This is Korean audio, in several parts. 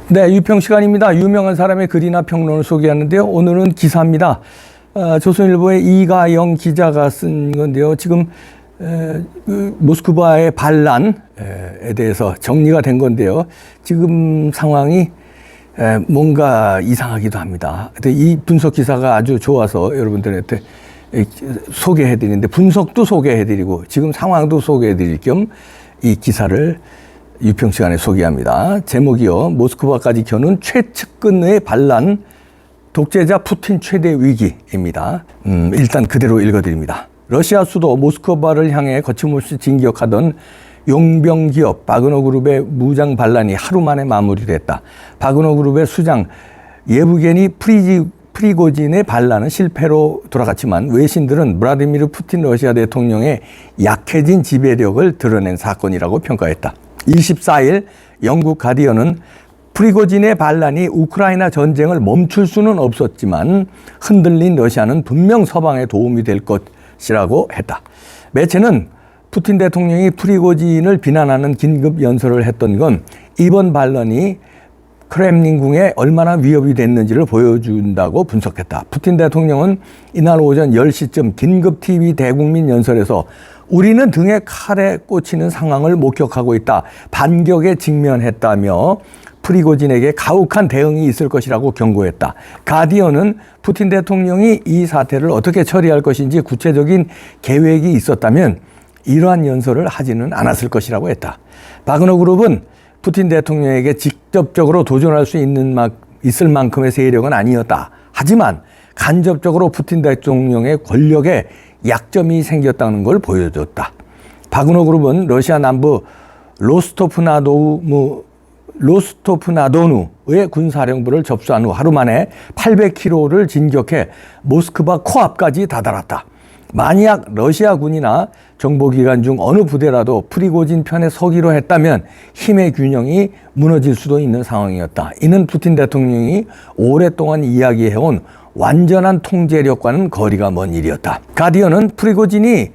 네, 유평 시간입니다. 유명한 사람의 글이나 평론을 소개하는데요. 오늘은 기사입니다. 조선일보의 이가영 기자가 쓴 건데요. 지금 모스크바의 반란에 대해서 정리가 된 건데요. 지금 상황이 뭔가 이상하기도 합니다. 이 분석 기사가 아주 좋아서 여러분들한테 소개해드리는데, 분석도 소개해드리고 지금 상황도 소개해드릴 겸 이 기사를 유평 시간에 소개합니다. 제목이요. 모스크바까지 겨눈 최측근의 반란, 독재자 푸틴 최대 위기입니다. 일단 그대로 읽어드립니다. 러시아 수도 모스크바를 향해 거침없이 진격하던 용병 기업 바그너 그룹의 무장 반란이 하루 만에 마무리됐다. 바그너 그룹의 수장 예브게니 프리고진의 반란은 실패로 돌아갔지만 외신들은 블라디미르 푸틴 러시아 대통령의 약해진 지배력을 드러낸 사건이라고 평가했다. 24일 영국 가디언은 프리고진의 반란이 우크라이나 전쟁을 멈출 수는 없었지만 흔들린 러시아는 분명 서방에 도움이 될 것이라고 했다. 매체는 푸틴 대통령이 프리고진을 비난하는 긴급 연설을 했던 건 이번 반란이 크렘린궁에 얼마나 위협이 됐는지를 보여준다고 분석했다. 푸틴 대통령은 이날 오전 10시쯤 긴급 TV 대국민 연설에서 우리는 등에 칼에 꽂히는 상황을 목격하고 있다. 반격에 직면했다며 프리고진에게 가혹한 대응이 있을 것이라고 경고했다. 가디언은 푸틴 대통령이 이 사태를 어떻게 처리할 것인지 구체적인 계획이 있었다면 이러한 연설을 하지는 않았을 것이라고 했다. 바그너 그룹은 푸틴 대통령에게 직접적으로 도전할 수 있을 만큼의 세력은 아니었다. 하지만 간접적으로 푸틴 대통령의 권력에 약점이 생겼다는 걸 보여줬다. 바그너 그룹은 러시아 남부 로스토프나도누의 군사령부를 접수한 후 하루 만에 800km를 진격해 모스크바 코앞까지 다다랐다. 만약 러시아군이나 정보기관 중 어느 부대라도 프리고진 편에 서기로 했다면 힘의 균형이 무너질 수도 있는 상황이었다. 이는 푸틴 대통령이 오랫동안 이야기해온 완전한 통제력과는 거리가 먼 일이었다. 가디언은 프리고진이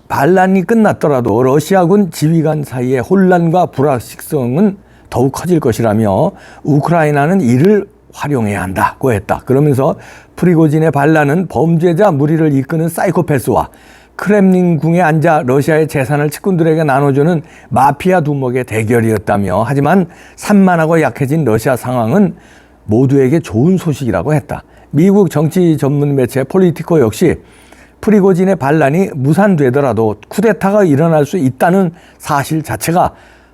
반란이 끝났더라도 러시아군 지휘관 사이의 혼란과 불확실성은 더욱 커질 것이라며 우크라이나는 이를 활용해야 한다고 했다. 그러면서 프리고진의 반란은 범죄자 무리를 이끄는 사이코패스와 크렘린궁에 앉아 러시아의 재산을 측근들에게 나눠주는 마피아 두목의 대결이었다며, 하지만 산만하고 약해진 러시아 상황은 모두에게 좋은 소식이라고 했다. 미국 정치 전문 매체 폴리티코 역시 프리고진의 반란이 무산되더라도 쿠데타가 일어날 수 있다는 사실 자체가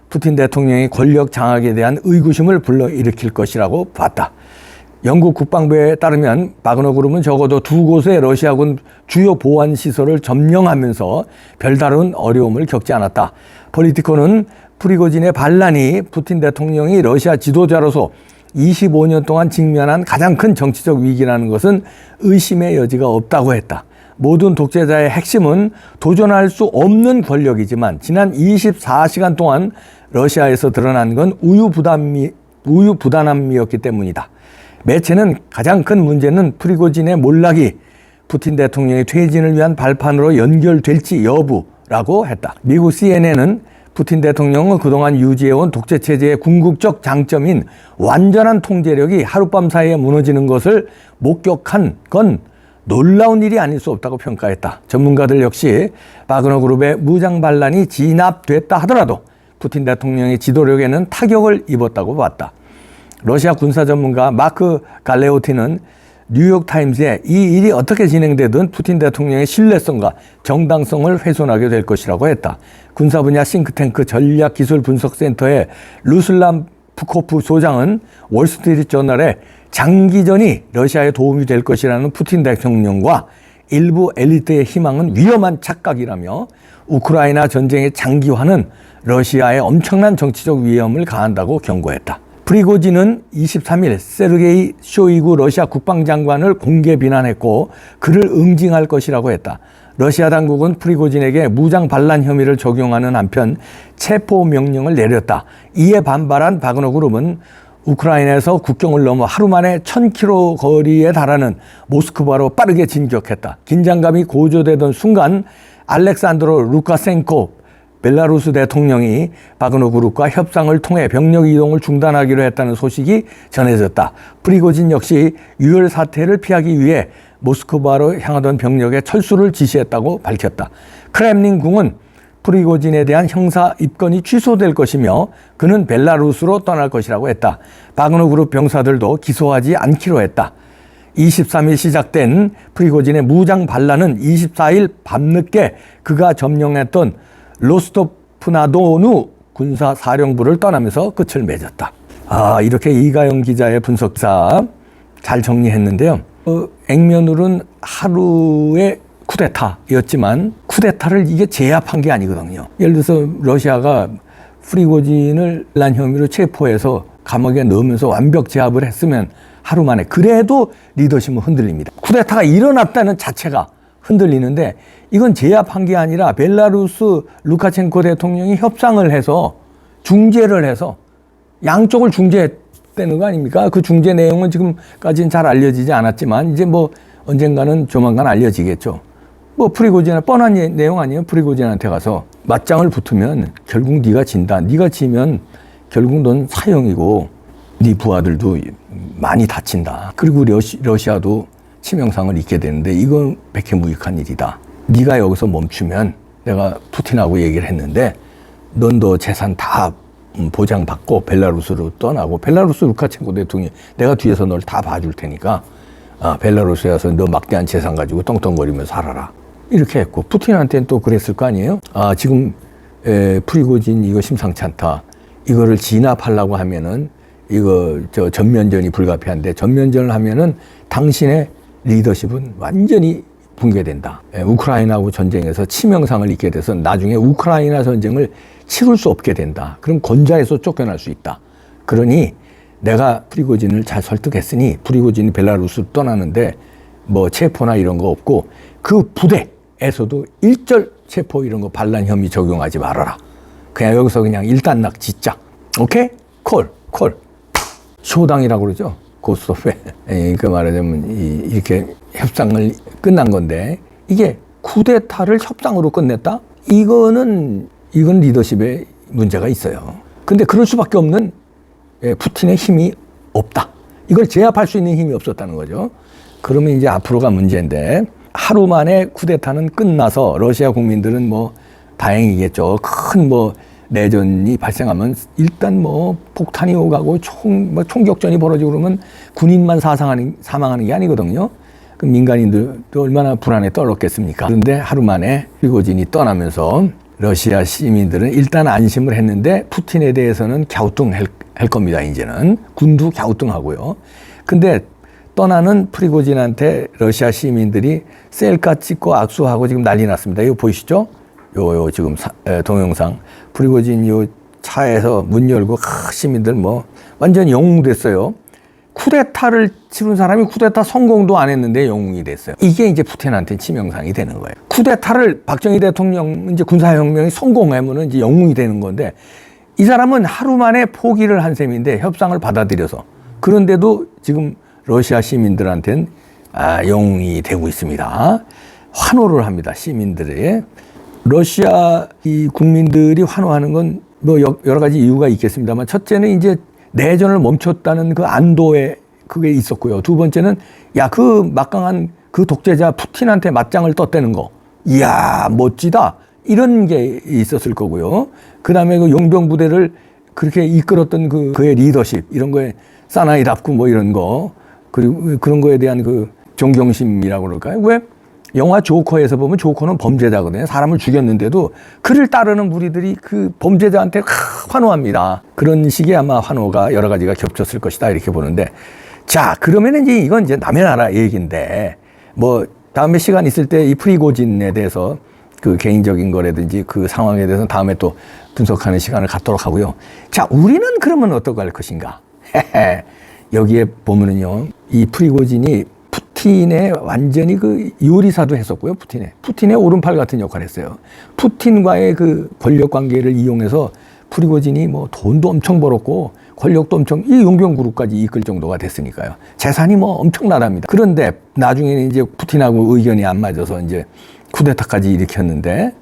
푸틴 대통령의 권력 장악에 대한 의구심을 불러일으킬 것이라고 봤다. 영국 국방부에 따르면 바그너 그룹은 적어도 2곳의 러시아군 주요 보안 시설을 점령하면서 별다른 어려움을 겪지 않았다. 폴리티코는 프리고진의 반란이 푸틴 대통령이 러시아 지도자로서 25년 동안 직면한 가장 큰 정치적 위기라는 것은 의심의 여지가 없다고 했다. 모든 독재자의 핵심은 도전할 수 없는 권력이지만 지난 24시간 동안 러시아에서 드러난 건 우유부단함이었기 때문이다. 매체는 가장 큰 문제는 프리고진의 몰락이 푸틴 대통령의 퇴진을 위한 발판으로 연결될지 여부라고 했다. 미국 CNN은 푸틴 대통령은 그동안 유지해온 독재체제의 궁극적 장점인 완전한 통제력이 하룻밤 사이에 무너지는 것을 목격한 건 놀라운 일이 아닐 수 없다고 평가했다. 전문가들 역시 바그너 그룹의 무장 반란이 진압됐다 하더라도 푸틴 대통령의 지도력에는 타격을 입었다고 봤다. 러시아 군사 전문가 마크 갈레오티는 뉴욕타임스에 이 일이 어떻게 진행되든 푸틴 대통령의 신뢰성과 정당성을 훼손하게 될 것이라고 했다. 군사 분야 싱크탱크 전략기술분석센터의 루슬람 푸코프 소장은 월스트리트저널에 장기전이 러시아에 도움이 될 것이라는 푸틴 대통령과 일부 엘리트의 희망은 위험한 착각이라며 우크라이나 전쟁의 장기화는 러시아에 엄청난 정치적 위험을 가한다고 경고했다. 프리고진은 23일 세르게이 쇼이구 러시아 국방장관을 공개 비난했고 그를 응징할 것이라고 했다. 러시아 당국은 프리고진에게 무장 반란 혐의를 적용하는 한편 체포 명령을 내렸다. 이에 반발한 바그너 그룹은 우크라이나에서 국경을 넘어 하루 만에 1000km 거리에 달하는 모스크바로 빠르게 진격했다. 긴장감이 고조되던 순간 알렉산드로 루카센코 벨라루스 대통령이 바그너 그룹과 협상을 통해 병력 이동을 중단하기로 했다는 소식이 전해졌다. 프리고진 역시 유혈 사태를 피하기 위해 모스크바로 향하던 병력의 철수를 지시했다고 밝혔다. 크렘린궁은 프리고진에 대한 형사 입건이 취소될 것이며 그는 벨라루스로 떠날 것이라고 했다. 바그너 그룹 병사들도 기소하지 않기로 했다. 23일 시작된 프리고진의 무장 반란은 24일 밤늦게 그가 점령했던 로스토프나도누 군사사령부를 떠나면서 끝을 맺었다. 이렇게 이가영 기자의 분석사 잘 정리했는데요. 액면으로는 하루의 쿠데타였지만 쿠데타를 이게 제압한 게 아니거든요. 예를 들어서 러시아가 프리고진을 난 혐의로 체포해서 감옥에 넣으면서 완벽 제압을 했으면 하루 만에 그래도 리더십은 흔들립니다. 쿠데타가 일어났다는 자체가 흔들리는데 이건 제압한 게 아니라 벨라루스 루카첸코 대통령이 협상을 해서 중재를 해서 양쪽을 중재했다는 거 아닙니까? 그 중재 내용은 지금까지는 잘 알려지지 않았지만 이제 뭐 언젠가는 조만간 알려지겠죠. 뭐 프리고진 뻔한 내용 아니에요? 프리고진한테 가서 맞짱을 붙으면 결국 네가 진다. 네가 지면 결국 넌 사형이고 네 부하들도 많이 다친다. 그리고 러시아도 치명상을 입게 되는데 이건 백해무익한 일이다. 네가 여기서 멈추면 내가 푸틴하고 얘기를 했는데 넌 너 재산 다 보장받고 벨라루스로 떠나고 벨라루스 루카첸코 대통령이 내가 뒤에서 널 다 봐줄 테니까 벨라루스에 와서 너 막대한 재산 가지고 떵떵거리며 살아라. 이렇게 했고 푸틴한테는 또 그랬을 거 아니에요? 지금 프리고진 이거 심상치 않다. 이거를 진압하려고 하면은 이거 전면전이 불가피한데 전면전을 하면은 당신의 리더십은 완전히 붕괴된다. 우크라이나하고 전쟁에서 치명상을 입게 돼서 나중에 우크라이나 전쟁을 치룰 수 없게 된다. 그럼 권좌에서 쫓겨날 수 있다. 그러니 내가 프리고진을 잘 설득했으니 프리고진이 벨라루스로 떠나는데 뭐 체포나 이런 거 없고 그 부대에서도 일절 체포 이런 거 반란 혐의 적용하지 말아라. 그냥 여기서 그냥 일단락 짓자. 오케이? 콜. 쇼당이라고 그러죠. 고스톱에. 그 말하자면 이렇게 협상을 끝난 건데 이게 쿠데타를 협상으로 끝냈다? 이건 리더십에 문제가 있어요. 근데 그럴 수밖에 없는 푸틴의 힘이 없다. 이걸 제압할 수 있는 힘이 없었다는 거죠. 그러면 이제 앞으로가 문제인데 하루 만에 쿠데타는 끝나서 러시아 국민들은 뭐 다행이겠죠. 큰 내전이 발생하면 일단 폭탄이 오가고 총격전이 벌어지고 그러면 군인만 사망하는 게 아니거든요. 그 민간인들도 얼마나 불안에 떨었겠습니까? 그런데 하루 만에 프리고진이 떠나면서 러시아 시민들은 일단 안심을 했는데 푸틴에 대해서는 갸우뚱할 겁니다. 이제는 군도 갸우뚱하고요. 근데 떠나는 프리고진한테 러시아 시민들이 셀카 찍고 악수하고 지금 난리 났습니다. 이거 보이시죠? 요 지금 동영상 프리고진 요 차에서 문 열고 시민들 완전 영웅 됐어요. 쿠데타를 치른 사람이 쿠데타 성공도 안 했는데 영웅이 됐어요. 이게 이제 푸틴한테 치명상이 되는 거예요. 쿠데타를 박정희 대통령 이제 군사혁명이 성공하면은 이제 영웅이 되는 건데 이 사람은 하루 만에 포기를 한 셈인데 협상을 받아들여서 그런데도 지금 러시아 시민들한테는 영웅이 되고 있습니다. 환호를 합니다. 시민들의. 러시아 이 국민들이 환호하는 건 여러 가지 이유가 있겠습니다만 첫째는 이제 내전을 멈췄다는 그 안도에 그게 있었고요. 두 번째는 그 막강한 그 독재자 푸틴한테 맞짱을 떴다는 거. 이야 멋지다. 이런 게 있었을 거고요. 그 다음에 그 용병 부대를 그렇게 이끌었던 그의 리더십 이런 거에 사나이답고 이런 거 그리고 그런 거에 대한 그 존경심이라고 그럴까요? 왜? 영화 조커에서 보면 조커는 범죄자거든요. 사람을 죽였는데도 그를 따르는 무리들이 그 범죄자한테 환호합니다. 그런 식의 아마 환호가 여러 가지가 겹쳤을 것이다 이렇게 보는데 자 그러면 이제 이건 이제 남의 나라 얘기인데 다음에 시간 있을 때 이 프리고진에 대해서 그 개인적인 거라든지 그 상황에 대해서 다음에 또 분석하는 시간을 갖도록 하고요. 자 우리는 그러면 어떻게 할 것인가? 여기에 보면은요 이 프리고진이 푸틴의 완전히 그 요리사도 했었고요. 푸틴의 오른팔 같은 역할을 했어요. 푸틴과의 그 권력 관계를 이용해서 프리고진이 돈도 엄청 벌었고 권력도 엄청 이 용병 그룹까지 이끌 정도가 됐으니까요. 재산이 엄청나답니다. 그런데 나중에는 이제 푸틴하고 의견이 안 맞아서 이제 쿠데타까지 일으켰는데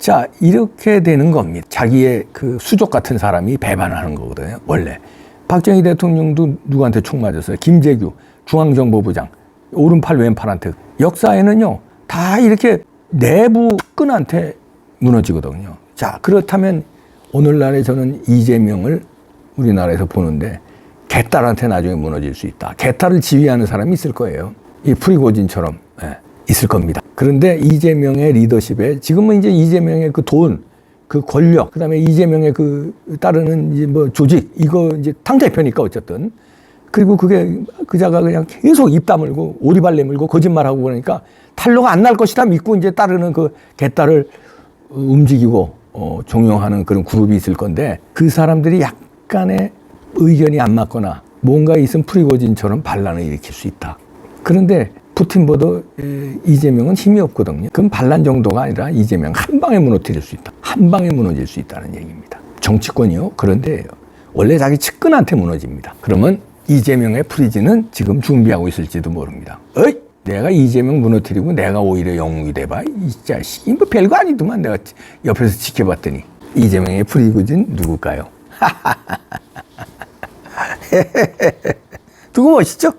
자, 이렇게 되는 겁니다. 자기의 그 수족 같은 사람이 배반하는 거거든요. 원래 박정희 대통령도 누구한테 총 맞았어요? 김재규 중앙정보부장, 오른팔 왼팔한테. 역사에는요 다 이렇게 내부 끈한테 무너지거든요. 자, 그렇다면 오늘날에 저는 이재명을 우리나라에서 보는데 개딸한테 나중에 무너질 수 있다. 개딸을 지휘하는 사람이 있을 거예요. 이 프리고진처럼 있을 겁니다. 그런데 이재명의 리더십에 지금은 이제 이재명의 그 돈, 그 권력, 그다음에 이재명의 그 따르는 이제 뭐 조직, 이거 이제 당대표니까 어쨌든. 그리고 그게 그자가 그냥 계속 입 다물고 오리발 내물고 거짓말하고 그러니까 탄로가 안 날 것이다 믿고 이제 따르는 그 개딸을 움직이고 종용하는 그런 그룹이 있을 건데, 그 사람들이 약간의 의견이 안 맞거나 뭔가 있으면 프리고진처럼 반란을 일으킬 수 있다. 그런데 푸틴보다 이재명은 힘이 없거든요. 그럼 반란 정도가 아니라 이재명 한 방에 무너뜨릴 수 있다. 한 방에 무너질 수 있다는 얘기입니다. 정치권이요. 그런데 원래 자기 측근한테 무너집니다. 그러면 이재명의 프리즈는 지금 준비하고 있을지도 모릅니다. 어이! 내가 이재명 무너뜨리고 내가 오히려 영웅이 돼봐. 이 자식이 뭐 별거 아니더만. 내가 옆에서 지켜봤더니. 이재명의 프리즈는 누굴까요? 누구 멋있죠?